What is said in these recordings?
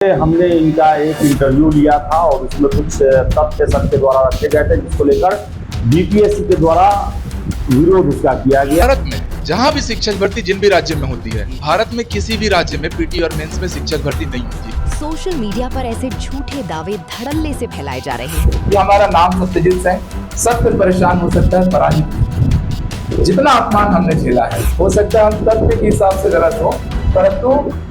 हमने इनका एक इंटरव्यू लिया था और उसमें कुछ तथ्य सर के द्वारा रखे गए थे, जिसको लेकर बीपीएससी के द्वारा विरोध उसका किया गया। भारत में जहां भी शिक्षक भर्ती जिन भी राज्य में होती है, भारत में किसी भी राज्य में पीटी और मेंस में शिक्षक भर्ती नहीं होती। सोशल मीडिया पर ऐसे झूठे दावे धड़ल्ले से फैलाए जा रहे हैं। ये हमारा नाम सत्यजीत सिंह, सबसे परेशान हो सकता है पराजित। जितना अपमान हमने झेला है, हो सकता है हम तथ्य के हिसाब से गलत हो, परंतु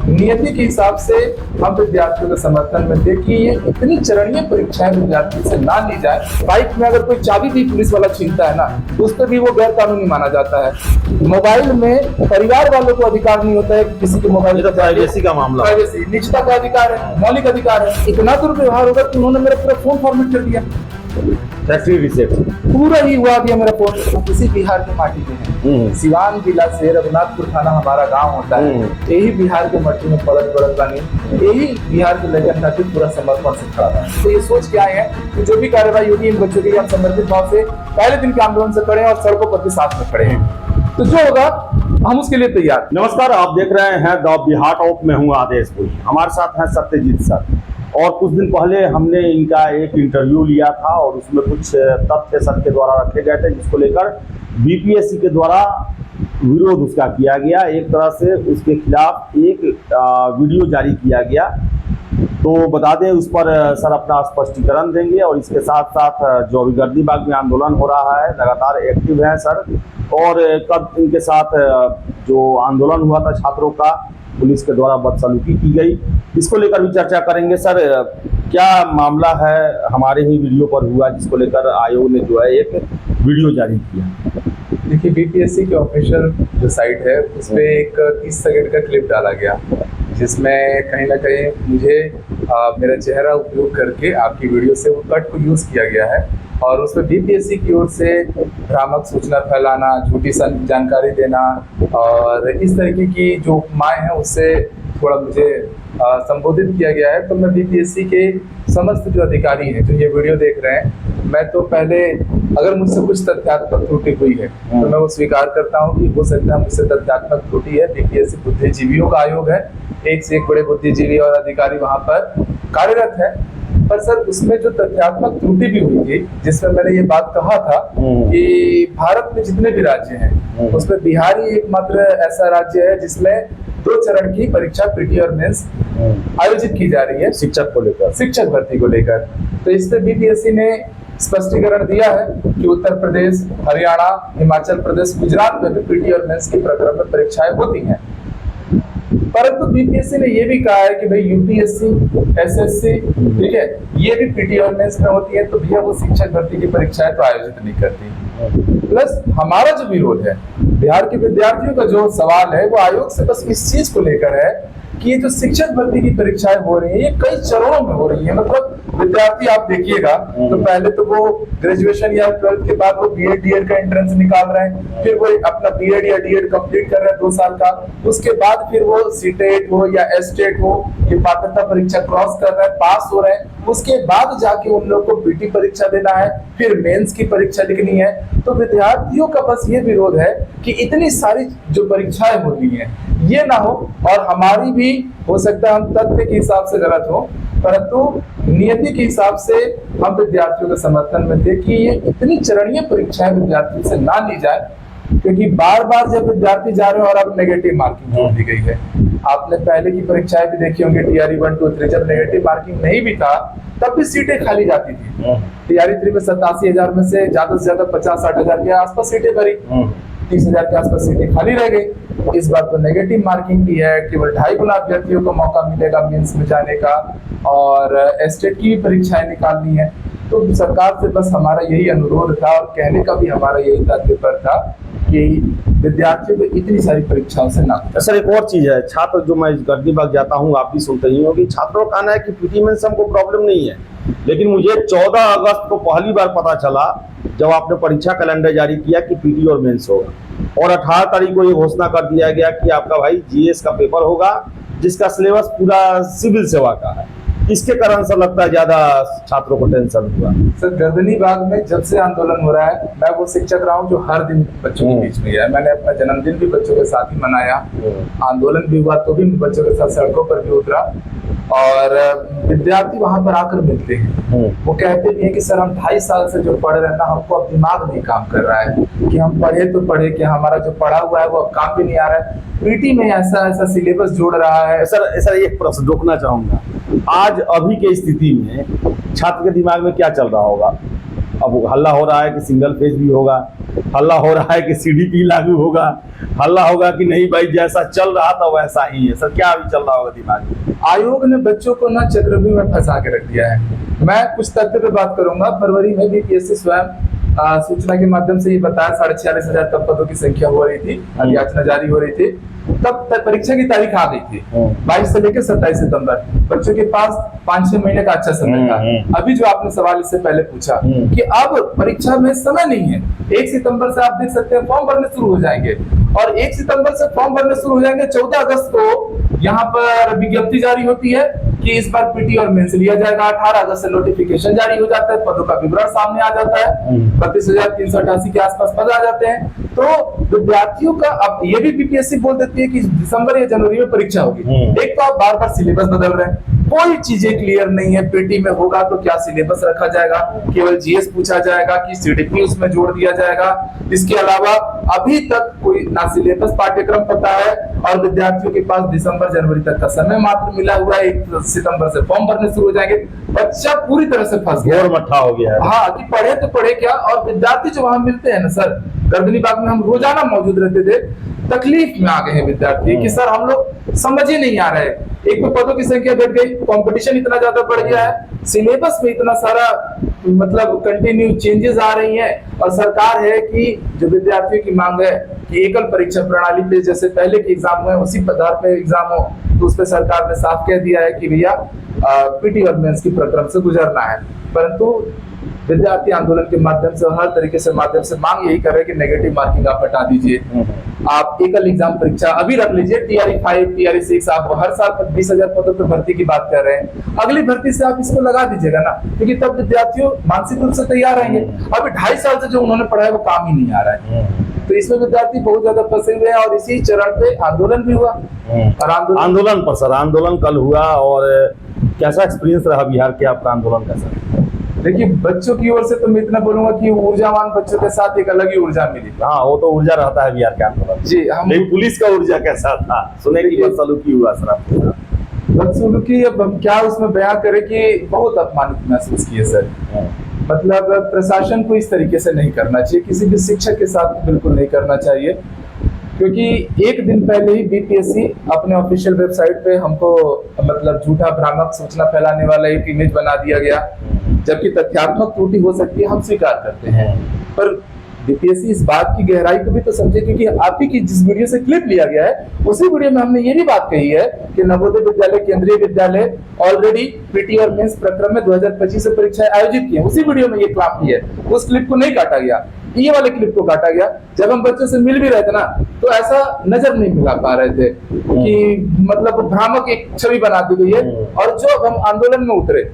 नियति के हिसाब से हम विद्यार्थियों के समर्थन में थे कि ये इतनी चरणीय परीक्षाएं विद्यार्थी से ना ली जाए। बाइक में अगर कोई चाबी भी पुलिस वाला छीनता है ना, तो उस पर भी वो गैर कानूनी माना जाता है। मोबाइल में परिवार वालों को अधिकार नहीं होता है कि किसी के मोबाइल तो प्राइवेसी का मामला, प्राइवेसी निजता का अधिकार है, मौलिक अधिकार है। इतना दुर्व्यवहार होगा कि उन्होंने मेरा पूरा फोन फॉर्मेट कर दिया, फैक्ट्री रिसेट पूरा ही हुआ दिया मेरा फोन। तो किसी बिहार के माटी के हैं, सिवान जिला से रघुनाथपुर थाना हमारा गांव होता है। यही बिहार के मट्टी में पलट बनी, यही बिहार के लड़का खातिर पूरा समर्पण से खड़ा था। तो ये सोच के आए हैं कि जो भी कार्रवाई होगी इन बच्चों के लिए हम समर्पित भाव से पहले दिन के आंदोलन से खड़े हैं और सड़कों पर भी साथ में खड़े हैं। तो जो होगा हम उसके लिए तैयार। नमस्कार, आप देख रहे हैं द बिहार टॉक में हूँ आदेश पुरी। हमारे साथ हैं सत्यजीत सर। और कुछ दिन पहले हमने इनका एक इंटरव्यू लिया था और उसमें कुछ तथ्य सर के द्वारा रखे गए थे, जिसको लेकर बीपीएससी के द्वारा विरोध उसका किया गया। एक तरह से उसके खिलाफ एक वीडियो जारी किया गया। तो बता दें, उस पर सर अपना स्पष्टीकरण देंगे। और इसके साथ साथ जो अभी गर्दीबाग में आंदोलन हो रहा है, लगातार एक्टिव है सर। और कब इनके साथ जो आंदोलन हुआ था छात्रों का, पुलिस के द्वारा बदसलूकी की गई, इसको लेकर भी चर्चा करेंगे। सर, क्या मामला है हमारे ही वीडियो पर हुआ, जिसको लेकर आयोग ने जो है एक वीडियो जारी किया? देखिए, बीपीएससी के ऑफिशियल जो साइट है उस पर एक 30 सेकंड का क्लिप डाला गया, जिसमें कहीं ना कहीं मुझे मेरा चेहरा उपयोग करके आपकी वीडियो से वो कट को यूज़ किया गया है। और उसमें बीपीएससी की ओर से भ्रामक सूचना फैलाना, झूठी जानकारी देना और इस तरीके की जो उपमाएं हैं उससे थोड़ा मुझे संबोधित किया गया है। तो मैं बीपीएससी के समस्त जो अधिकारी हैं जो ये वीडियो देख रहे हैं, मैं तो पहले अगर मुझसे कुछ तथ्यात्मक त्रुटि हुई है तो मैं वो स्वीकार करता हूँ कि हो सकता है मुझसे तथ्यात्मक त्रुटि है। बीपीएससी बुद्धिजीवियों का आयोग है, एक से एक बड़े बुद्धिजीवी और अधिकारी वहाँ पर कार्यरत है। पर सर, उसमें जो तथ्यात्मक त्रुटि भी हुई थी, जिसमें मैंने ये बात कहा था कि भारत में जितने भी राज्य हैं उसमें बिहार ही एकमात्र ऐसा राज्य है जिसमें 2 चरण की परीक्षा पीटी और मेंस आयोजित की जा रही है शिक्षक को लेकर, शिक्षक भर्ती को लेकर। तो इससे बीपीएससी ने स्पष्टीकरण दिया है कि उत्तर प्रदेश, हरियाणा, हिमाचल प्रदेश, गुजरात में भी पीटी और मेंस के प्रक्रम में परीक्षाएं होती हैं। परंतु बीपीएससी ने यह भी कहा है कि भाई यूपीएससी, एसएससी, ठीक है, ये भी पीटी और मेंस में होती है, तो भैया वो शिक्षक भर्ती की परीक्षाएं तो आयोजित नहीं करती। प्लस हमारा जो विरोध है, बिहार के विद्यार्थियों का जो सवाल है, वो आयोग से बस इस चीज को लेकर है कि ये जो शिक्षक भर्ती की परीक्षाएं हो रही है, ये कई चरणों में हो रही है। मतलब विद्यार्थी आप देखिएगा तो पहले तो वो ग्रेजुएशन या 12th के बाद वो बीएड डीएड का एंट्रेंस निकाल रहे हैं, फिर वो अपना बीएड या डीएड कंप्लीट कर रहे हैं 2 साल का। उसके बाद फिर वो सीटेट हो या एसटेट हो, ये पात्रता परीक्षा क्रॉस कर रहे हैं, पास हो रहे हैं। उसके बाद जाके उन लोग को पीटी परीक्षा देना है, फिर मेंस की परीक्षा लिखनी है। तो विद्यार्थियों का बस ये विरोध है कि इतनी सारी जो परीक्षाएं होती हैं ये ना हो। और हमारी भी हो सकता है हम तथ्य के हिसाब से गलत हो, परंतु नियति के हिसाब से हम विद्यार्थियों के समर्थन में थे कि ये इतनी चरणीय परीक्षाएं विद्यार्थियों से ना ली जाए। क्योंकि बार बार जब विद्यार्थी जा रहे हैं और अब नेगेटिव मार्किंग जोड़ दी गई है। आपने पहले की परीक्षाएं भी देखी होंगी, टीआरई 1, 2, 3, जब नेगेटिव मार्किंग नहीं भी था तब भी सीटें खाली जाती थी। टीआरई 3 में 87,000 में से ज्यादा 50-60 हजार के आसपास सीटें भरी, 30,000 के आसपास सीटें खाली रह गई। इस बार तो नेगेटिव मार्किंग की है, केवल 2.5 गुना अभ्यर्थियों को मौका मिलेगा मेंस में जाने का और एसटेट की भी परीक्षाएं निकालनी है। तो सरकार से बस हमारा यही अनुरोध था और कहने का भी हमारा यही तात्पर्य था कि विद्यार्थियों को इतनी सारी परीक्षाओं से ना। सर, एक और चीज है, छात्र जो मैं गर्दीबाग जाता हूँ, आप भी सुनते ही होंगे, छात्रों का कहना है कि पीटी मेंस हमको प्रॉब्लम नहीं है। लेकिन मुझे 14 अगस्त को पहली बार पता चला जब आपने परीक्षा कैलेंडर जारी किया कि पीटी और मेंस होगा, और 18 तारीख को ये घोषणा कर दिया गया कि आपका भाई जीएस का पेपर होगा, जिसका सिलेबस पूरा सिविल सेवा का है। इसके कारण सर लगता है ज्यादा छात्रों को टेंशन हुआ। सर, गर्दनीबाग में जब से आंदोलन हो रहा है, मैं वो शिक्षक रहा हूँ जो हर दिन बच्चों के बीच में है। मैंने अपना जन्मदिन भी बच्चों के साथ ही मनाया, आंदोलन भी हुआ तो भी बच्चों के साथ सड़कों पर भी उतरा। और विद्यार्थी वहां पर आकर मिलते हैं। वो कहते भी हैं कि सर हम 2.5 साल से जो पढ़ रहे हैं ना, हमको अब दिमाग नहीं काम कर रहा है कि हम पढ़े तो पढ़े कि हमारा जो पढ़ा हुआ है वो अब काम भी नहीं आ रहा है। पीटी में ऐसा ऐसा सिलेबस जोड़ रहा है। सर एक प्रश्न रोकना चाहूंगा। आज अभी के स्थिति में छात्र के दिमाग में क्या चल रहा होगा? अब हल्ला हो रहा है कि सिंगल फेज भी होगा, हल्ला हो रहा है कि सीडीपी लागू होगा, हल्ला होगा कि नहीं भाई जैसा चल रहा था वैसा ही है। सर क्या अभी चल रहा होगा दिमाग में? आयोग ने बच्चों को ना चक्रव्यूह में फंसा के रख दिया है। मैं कुछ तथ्य पे बात करूंगा। फरवरी में बीपीएससी स्वयं सूचना के माध्यम से ये बताया 46,500 तब पदों की संख्या हो रही थी, याचना जारी हो रही थी। तब तक परीक्षा की तारीख आ गई थी 22 से लेकर 27 सितंबर। बच्चों के पास 5-6 महीने का अच्छा समय था। अभी जो आपने सवाल इससे पहले पूछा कि अब परीक्षा में समय नहीं है, 1 सितंबर से आप देख सकते हैं फॉर्म भरने शुरू हो जाएंगे और 1 सितंबर से फॉर्म भरने शुरू हो जाएंगे। 14 अगस्त को यहाँ पर विज्ञप्ति जारी होती है कि इस बार पीटी और मेंस लिया जाएगा। 18 अगस्त से नोटिफिकेशन जारी हो जाता है, पदों का विवरण सामने आ जाता है, 32,388 के आसपास पद आ जाते हैं। तो विद्यार्थियों का अब ये भी बीपीएससी बोल देती है कि दिसंबर या जनवरी में परीक्षा होगी। एक तो आप बार बार सिलेबस बदल रहे हैं, कोई चीजें क्लियर नहीं है। पीटी में होगा तो क्या सिलेबस रखा जाएगा, केवल जीएस पूछा जाएगा कि सीडीपी उसमें जोड़ दिया जाएगा। इसके अलावा अभी तक कोई ना सिलेबस पाठ्यक्रम पता है और विद्यार्थियों के पास दिसंबर जनवरी तक का समय मात्र मिला हुआ है। 1 सितंबर से फॉर्म भरने शुरू हो जाएंगे। बच्चा पूरी तरह से फंस गया, मट्ठा हो गया है। हाँ, कि पढ़े तो पढ़े क्या। और विद्यार्थी जो वहां मिलते हैं ना सर, गर्दनी बाग में हम रोजाना मौजूद रहते थे, तकलीफ में आ गए हैं विद्यार्थी कि सर हम लोग समझ ही नहीं आ रहा है। एक तो पदों की संख्या बढ़ गई, कंपटीशन इतना ज्यादा बढ़ गया है, सिलेबस में इतना सारा मतलब कंटिन्यू चेंजेस आ रही हैं और सरकार है कि जो विद्यार्थियों की मांग है कि एकल परीक्षा प्रणाली पे जैसे पहले के एग्जाम हुए उसी आधार पे एग्जाम हो, तो उस पर सरकार ने साफ कह दिया है कि भैया पीटी और मेंस की प्रक्रम से गुजरना है। परंतु विद्यार्थी आंदोलन के माध्यम से हर तरीके से माध्यम से मांग यही कर रहे हैं कि नेगेटिव मार्किंग आप हटा दीजिए, आप एकल एग्जाम परीक्षा अभी रख लीजिए। टीआरई 5 टीआरई 6 आप हर साल 20,000 पदों पर भर्ती की बात कर रहे हैं, अगली भर्ती से आप इसको लगा दीजिएगा ना, क्योंकि तब विद्यार्थियों मानसिक रूप से तैयार रहेंगे। अभी 2.5 साल से जो उन्होंने पढ़ा है वो काम ही नहीं आ रहा है, तो इसमें विद्यार्थी बहुत ज्यादा फंसे हुए हैं और इसी चरण पे आंदोलन भी हुआ। और आंदोलन पर सर, आंदोलन कल हुआ और कैसा एक्सपीरियंस रहा बिहार के आपका आंदोलन का सर? देखिए, बच्चों की ओर से तो मैं इतना बोलूंगा कि ऊर्जावान बच्चों के साथ एक अलग ही ऊर्जा मिली। हाँ, वो तो ऊर्जा रहता है बिहार के आंदोलन जी। हम पुलिस का ऊर्जा कैसा था? सुने की बदसलूकी हुआ सर आपके साथ? बदसलूकी अब हम क्या उसमें बयां करें कि बहुत अपमानित महसूस किए सर। मतलब प्रशासन को इस तरीके से नहीं करना चाहिए, किसी भी शिक्षक के साथ बिल्कुल नहीं करना चाहिए, क्योंकि एक दिन पहले ही बीपीएससी अपने ऑफिशियल वेबसाइट पे हमको मतलब झूठा भ्रामक सूचना फैलाने वाला एक इमेज बना दिया गया, जबकि तथ्यात्मक त्रुटि हो सकती है, हम स्वीकार करते हैं। पर बीपीएससी इस बात की गहराई को भी तो समझे, क्योंकि आप ही की जिस वीडियो से क्लिप लिया गया है उसी वीडियो में हमने ये भी बात कही है कि नवोदय विद्यालय केंद्रीय विद्यालय ऑलरेडी पीटी और मेंस प्रक्रम में 2025 से परीक्षाएं आयोजित की है। उसी वीडियो में ये क्लिप की है, उस क्लिप को नहीं काटा गया, ये वाले क्लिप को काटा गया। जब हम बच्चों से मिल भी रहे थे ना, तो ऐसा नजर नहीं मिला पा रहे थे कि मतलब भ्रामक एक छवि बना दी गई है। और जो हम आंदोलन में उतरे,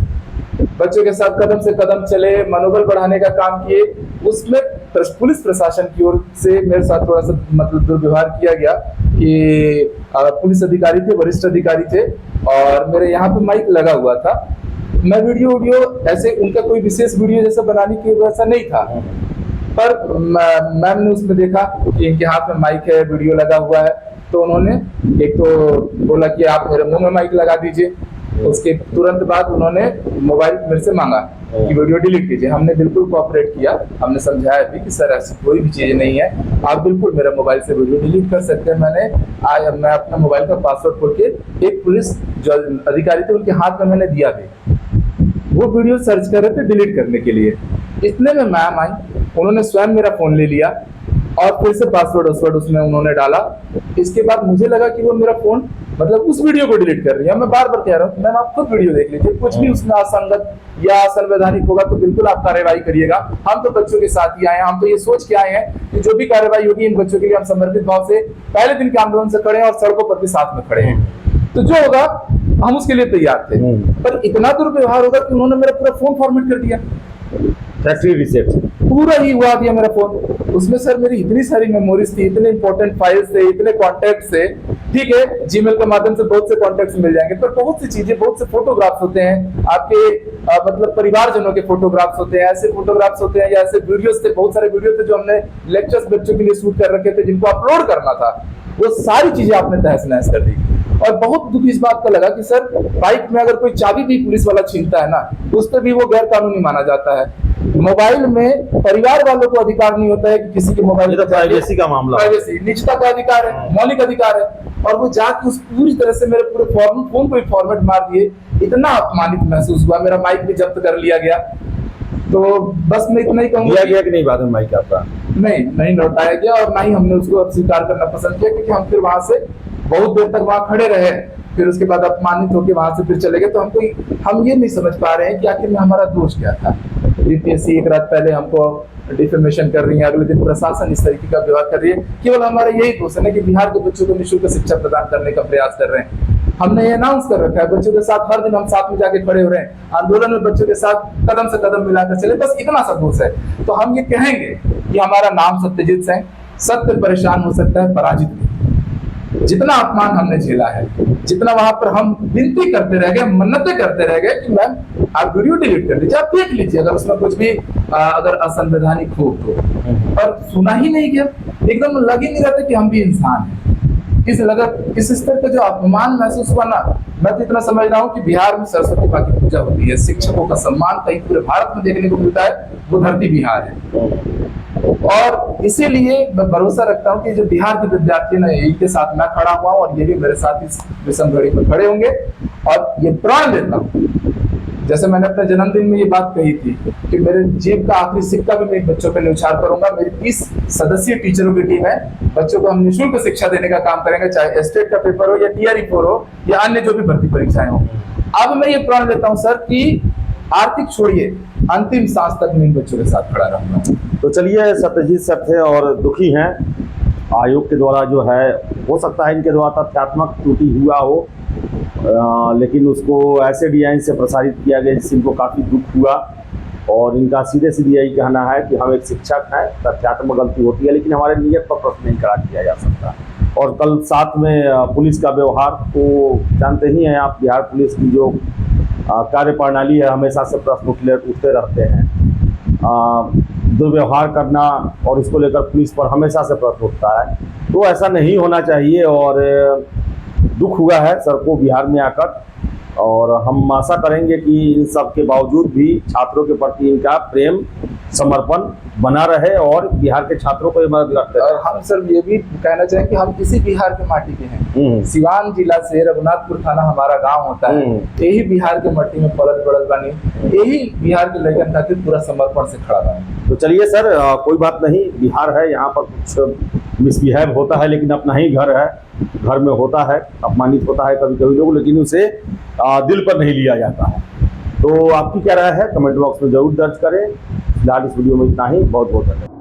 बच्चों के साथ कदम से कदम चले, मनोबल बढ़ाने का काम किए, उसमें पुलिस प्रशासन की ओर से मेरे साथ थोड़ा सा मतलब दुर्व्यवहार किया गया कि पुलिस अधिकारी थे, वरिष्ठ अधिकारी थे और मेरे यहाँ पे माइक लगा हुआ था। मैं वीडियो ऐसे उनका कोई विशेष वीडियो जैसा बनाने की वैसा नहीं था, पर मैम ने उसमें देखा कि इनके हाथ में माइक है, वीडियो लगा हुआ है, तो उन्होंने एक तो बोला कि आप मेरे मुंह में माइक लगा दीजिए। उसके तुरंत बाद उन्होंने मोबाइल मेरे से मांगा कि वीडियो डिलीट कीजिए। हमने बिल्कुल कोऑपरेट किया, हमने समझाया भी कि सर ऐसी कोई भी चीज नहीं है, आप बिल्कुल मेरा मोबाइल से वीडियो डिलीट कर सकते हैं। मैं अपना मोबाइल का पासवर्ड खोल के एक पुलिस जो अधिकारी थे उनके हाथ में मैंने दिया भी, वो वीडियो सर्च कर रहे थे डिलीट करने के लिए। इतने में मैम आई, उन्होंने स्वयं मेरा फोन ले लिया और फिर से पासवर्ड उसमें उन्होंने डाला। इसके बाद मुझे लगा कि वो मेरा फोन मतलब उस वीडियो को डिलीट कर रही है। मैं बार बार कह रहा हूँ मैम आप खुद वीडियो देख लीजिए, कुछ भी उसमें असंगत या असंवैधानिक होगा तो बिल्कुल आप कार्रवाई करिएगा। हम तो बच्चों के साथ ही आए हैं, हम तो ये सोच के आए हैं कि जो भी कार्रवाई होगी इन बच्चों के लिए हम समर्पित भाव से पहले दिन के आंदोलन से खड़े हैं और सड़कों पर भी साथ में खड़े हैं, तो जो होगा हम उसके लिए तैयार थे। पर इतना दुर्व्यवहार होगा कि उन्होंने मेरा पूरा फोन फॉर्मेट कर दिया, फैक्ट्री रीसेट पूरा ही हुआ दिया मेरा फोन। उसमें सर मेरी इतनी सारी मेमोरीज थी, इतने इंपॉर्टेंट फाइल्स थे, इतने कॉन्टेक्ट थे ठीक है, जीमेल के माध्यम से बहुत से कॉन्टेक्ट मिल जाएंगे, पर बहुत सी चीजें, बहुत से फोटोग्राफ्स होते हैं आपके मतलब परिवारजनों के फोटोग्राफ्स होते हैं, ऐसे फोटोग्राफ्स होते हैं या ऐसे वीडियोस थे, बहुत सारे वीडियो थे जो हमने लेक्चर्स बच्चों के लिए शूट कर रखे थे जिनको अपलोड करना था, वो सारी चीजें आपने तहस नहस कर दी। और बहुत दुख इस बात का लगा कि सर बाइक में अगर कोई चाबी भी पुलिस वाला छीनता है ना, तो उस पर भी वो गैर कानूनी माना जाता है। मोबाइल में परिवार वालों को अधिकार नहीं होता है कि किसी के मोबाइल तो प्राइवेसी का मामला, प्राइवेसी निजता का अधिकार है, मौलिक अधिकार है, और वो जाके उस पूरी तरह से मेरे पूरे फोन को फॉर्मेट मार दिए। इतना अपमानित महसूस हुआ, मेरा माइक भी जब्त कर लिया गया। तो बस मैं इतना ही कहूंगा, दिया गया कि नहीं बाद में माइक आपका? नहीं लौटाया गया, और ना ही हमने उसको अब स्वीकार करना पसंद किया, क्योंकि हम फिर वहां से बहुत देर तक वहां खड़े रहे, फिर उसके बाद अपमानित होकर वहां से फिर चले गए। तो हम ये नहीं समझ पा रहे हैं कि आखिर में हमारा दोष क्या था। बीपीएससी एक रात पहले हमको डिफेमेशन कर रही है, अगले दिन प्रशासन इस तरीके का व्यवहार कर रही है। केवल हमारा यही दोष है ना कि बिहार के बच्चों को निःशुल्क शिक्षा प्रदान करने का प्रयास कर रहे हैं। हमने ये अनाउंस कर रखा है, बच्चों के साथ हर दिन हम साथ में जाके खड़े हो रहे हैं, आंदोलन में बच्चों के साथ कदम से कदम मिलाकर चले, बस इतना सा दोष है। तो हम ये कहेंगे कि हमारा नाम सत्यजीत सिंह, सत्य परेशान हो सकता है, पराजित नहीं। जितना अपमान हमने झेला है, जितना वहां पर हम विनती करते रह गए, मन्नतें करते रह गए कि मैम आप वीडियो डिलीट कर लीजिए, आप देख लीजिए अगर उसमें कुछ भी अगर असंवैधानिक हो तो, पर सुना ही नहीं गया। एकदम लग ही नहीं रहा था कि हम भी इंसान हैं। इस स्तर पर जो अपमान महसूस हुआ ना, मैं तो इतना समझ रहा हूँ कि बिहार में सरस्वती माँ की पूजा होती है, शिक्षकों का सम्मान कहीं पूरे भारत में देखने को मिलता है, वो धरती बिहार है। और इसीलिए मैं भरोसा रखता हूँ कि जो बिहार के विद्यार्थी ना, इनके साथ मैं खड़ा हुआ हूँ और ये भी मेरे साथ इस विषम घड़ी में खड़े होंगे। और ये प्रण लेता हूँ, जैसे मैंने अपने जन्मदिन में ये बात कही थी कि मेरे जेब का आखिरी सिक्का भी मैं बच्चों पे न्यौछावर करूंगा। मेरी 30 सदस्यीय टीचरों की टीम है, बच्चों को हम निःशुल्क शिक्षा देने का काम करेंगे, चाहे स्टेट का पेपर हो या TRE-4 हो या अन्य जो भी भर्ती परीक्षाएं हो। अब मैं ये प्रण लेता हूँ सर कि आर्थिक छोड़िए, अंतिम सांस तक मैं इन बच्चों के साथ खड़ा रहूंगा। तो चलिए, सत्यजीत सर थे और दुखी हैं। आयोग के द्वारा जो है, हो सकता है इनके द्वारा तथ्यात्मक त्रुटि हुआ हो, लेकिन उसको ऐसे डिजाइन से प्रसारित किया गया जिससे इनको काफ़ी दुख हुआ। और इनका सीधे यही कहना है कि हम एक शिक्षक हैं, तथ्यात्मक गलती होती है, लेकिन हमारे नियत पर प्रश्न नहीं खड़ा किया जा सकता। और कल साथ में पुलिस का व्यवहार तो जानते ही हैं आप, बिहार पुलिस की जो कार्य प्रणाली है, हमेशा से प्रश्न उठते रहते हैं। दुर्व्यवहार करना और इसको लेकर पुलिस पर हमेशा से प्रश्न उठता है, तो ऐसा नहीं होना चाहिए। और दुख हुआ है सर को बिहार में आकर, और हम आशा करेंगे कि इन सब के बावजूद भी छात्रों के प्रति इनका प्रेम, समर्पण बना रहे और बिहार के छात्रों को मदद करते रहे। और हम सर ये भी कहना चाहें कि हम किसी बिहार के माटी के हैं, सिवान जिला से रघुनाथपुर थाना हमारा गांव होता है, यही बिहार के मट्टी में पलट बढ़ल बानी, यही बिहार के लड़कन खातिर पूरा समर्पण से खड़ा बानी। तो चलिए सर, कोई बात नहीं, बिहार है, यहाँ पर कुछ मिसबिहेव होता है, लेकिन अपना ही घर है, घर में होता है, अपमानित होता है कभी कभी लोग, लेकिन उसे दिल पर नहीं लिया जाता है। तो आपकी क्या राय है, कमेंट बॉक्स में जरूर दर्ज करें। फिलहाल इस वीडियो में इतना ही, बहुत बहुत धन्यवाद।